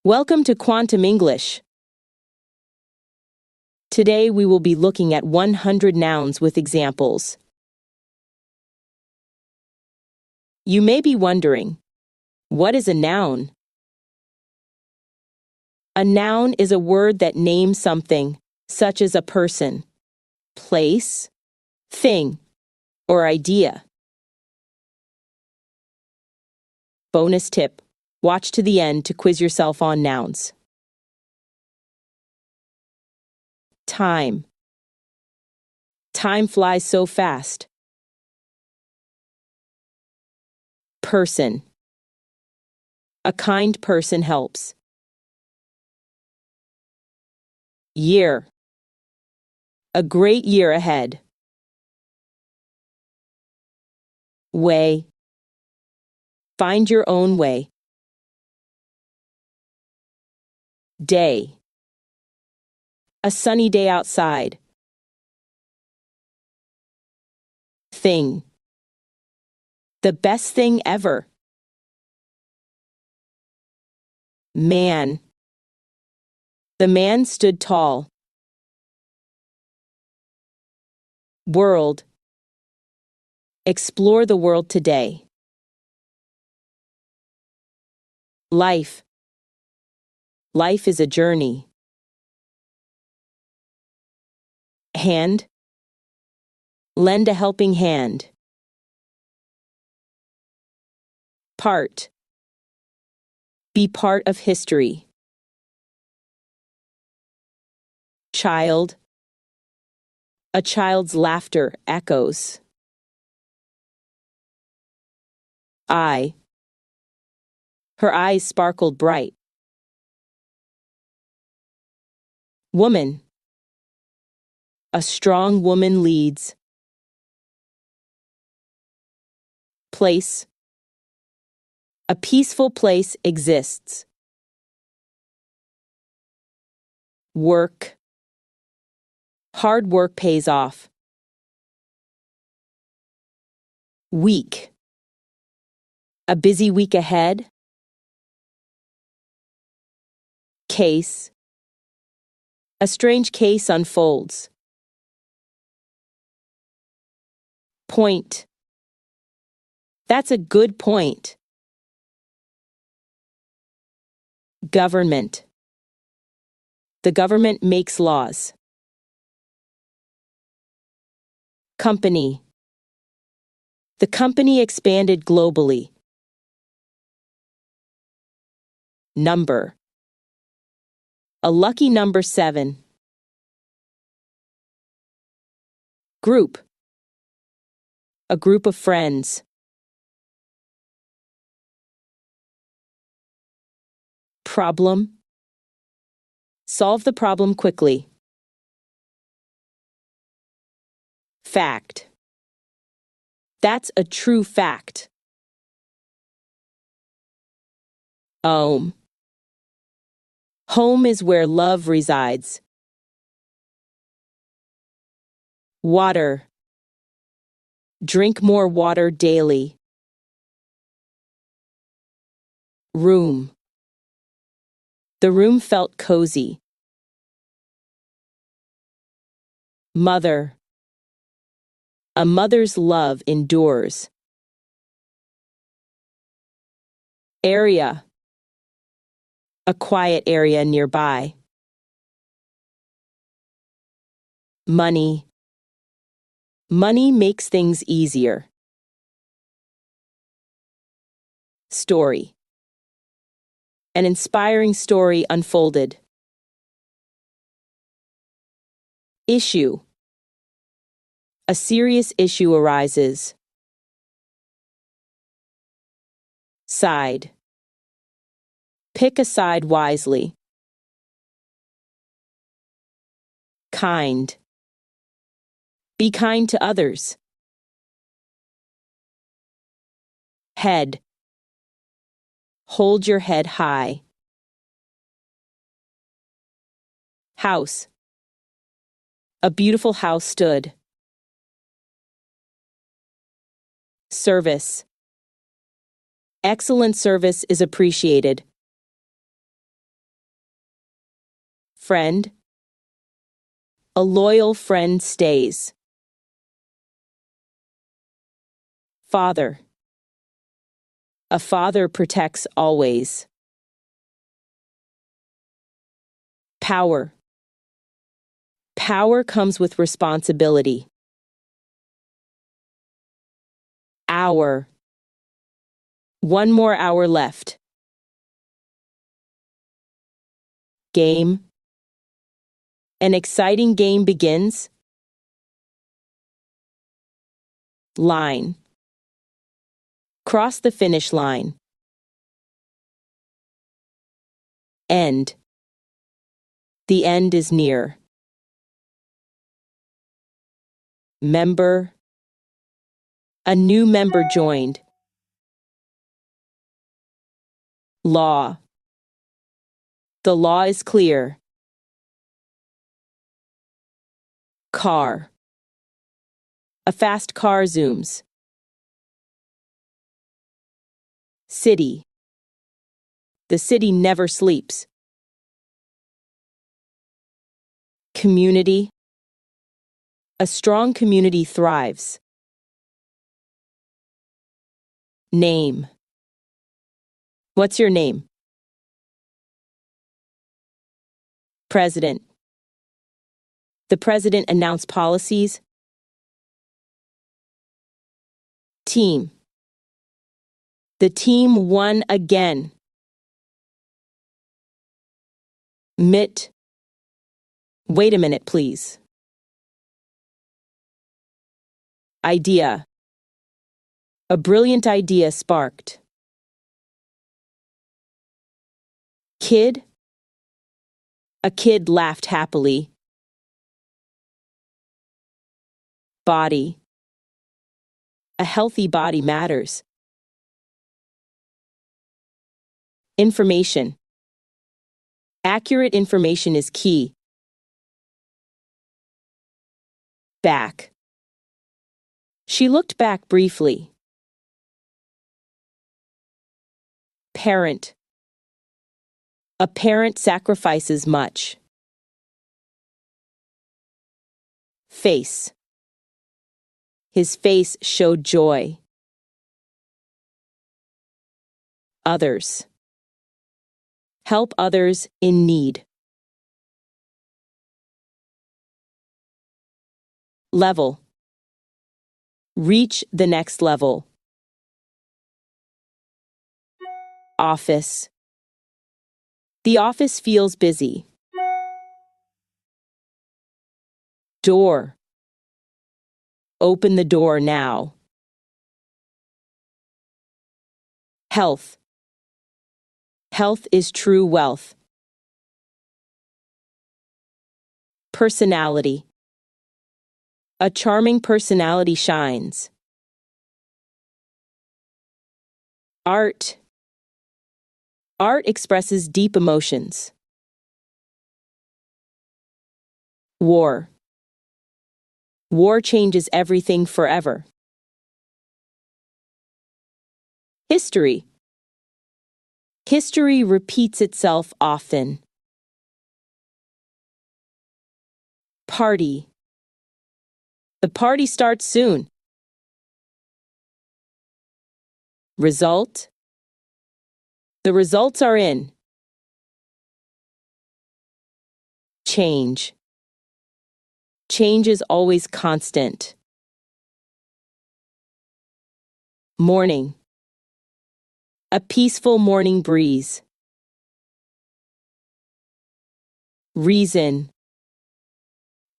Welcome to Quantum English. Today we will be looking at 100 nouns with examples. You may be wondering, what is a noun? A noun is a word that names something, such as a person, place, thing, or idea. Bonus tip: watch to the end to quiz yourself on nouns. Time. Time flies so fast. Person. A kind person helps. Year. A great year ahead. Way. Find your own way. Day. A sunny day outside. Thing. The best thing ever. Man. The man stood tall. World. Explore the world today. Life. Life is a journey. Hand. Lend a helping hand. Part. Be part of history. Child. A child's laughter echoes. Eye. Her eyes sparkled bright. Woman. A strong woman leads. Place. A peaceful place exists. Work. Hard work pays off. Week. A busy week ahead. Case. A strange case unfolds. Point. That's a good point. Government. The government makes laws. Company. The company expanded globally. Number. A lucky number 7. Group. A group of friends. Problem. Solve the problem quickly. Fact. That's a true fact. Home. Home is where love resides. Water. Drink more water daily. Room. The room felt cozy. Mother. A mother's love endures. Area. A quiet area nearby. Money. Money makes things easier. Story. An inspiring story unfolded. Issue. A serious issue arises. Side. Pick a side wisely. Kind. Be kind to others. Head. Hold your head high. House. A beautiful house stood. Service. Excellent service is appreciated. Friend. A loyal friend stays. Father. A father protects always. Power. Power comes with responsibility. Hour. 1 more hour left. Game. An exciting game begins. Line. Cross the finish line. End. The end is near. Member. A new member joined. Law. The law is clear. Car. A fast car zooms. City. The city never sleeps. Community. A strong community thrives. Name. What's your name? President. The president announced policies. Team. The team won again. Mitt. Wait a minute, please. Idea. A brilliant idea sparked. Kid. A kid laughed happily. Body. A healthy body matters. Information. Accurate information is key. Back. She looked back briefly. Parent. A parent sacrifices much. Face. His face showed joy. Others. Help others in need. Level. Reach the next level. Office. The office feels busy. Door. Open the door now. Health. Health is true wealth. Personality. A charming personality shines. Art. Art expresses deep emotions. War. War changes everything forever. History. History repeats itself often. Party. The party starts soon. Result. The results are in. Change. Change is always constant. Morning. A peaceful morning breeze. Reason.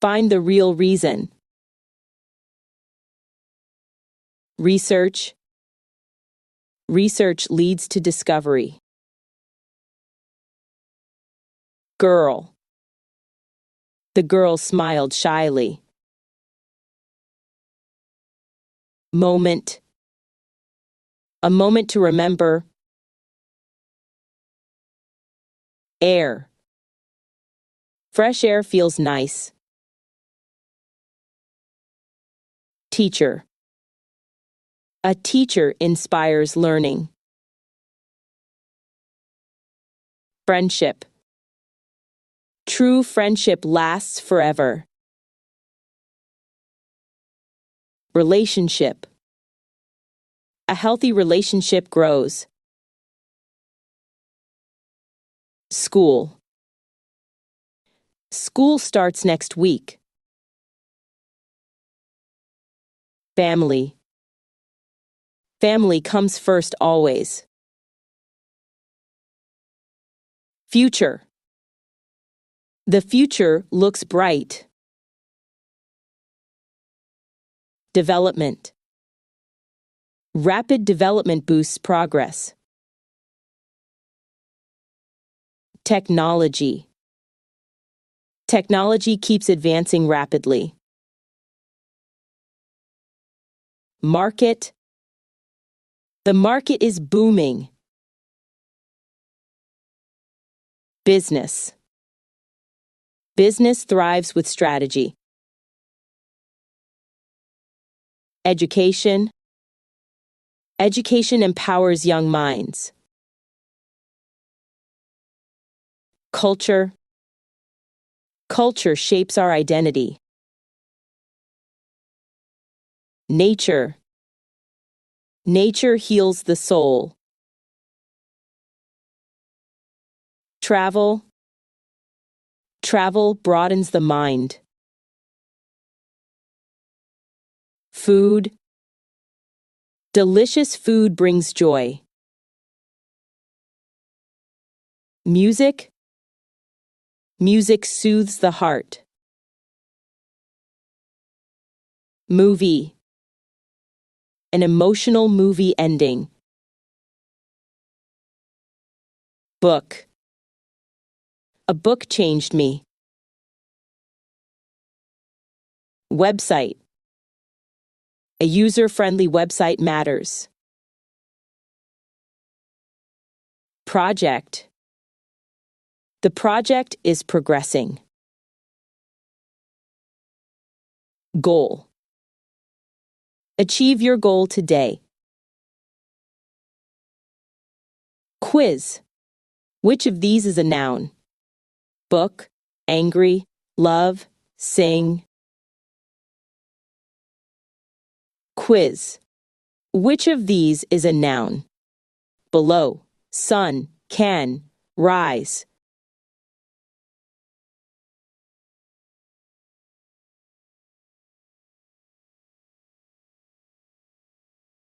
Find the real reason. Research. Research leads to discovery. Girl. The girl smiled shyly. Moment. A moment to remember. Air. Fresh air feels nice. Teacher. A teacher inspires learning. Friendship. True friendship lasts forever. Relationship. A healthy relationship grows. School. School starts next week. Family. Family comes first always. Future. The future looks bright. Development. Rapid development boosts progress. Technology. Technology keeps advancing rapidly. Market. The market is booming. Business. Business thrives with strategy. Education. Education empowers young minds. Culture. Culture shapes our identity. Nature. Nature heals the soul. Travel. Travel broadens the mind. Food. Delicious food brings joy. Music. Music soothes the heart. Movie. An emotional movie ending. Book. A book changed me. Website. A user-friendly website matters. Project. The project is progressing. Goal. Achieve your goal today. Quiz. Which of these is a noun? Book, angry, love, sing. Quiz. Which of these is a noun? Below, sun, can, rise,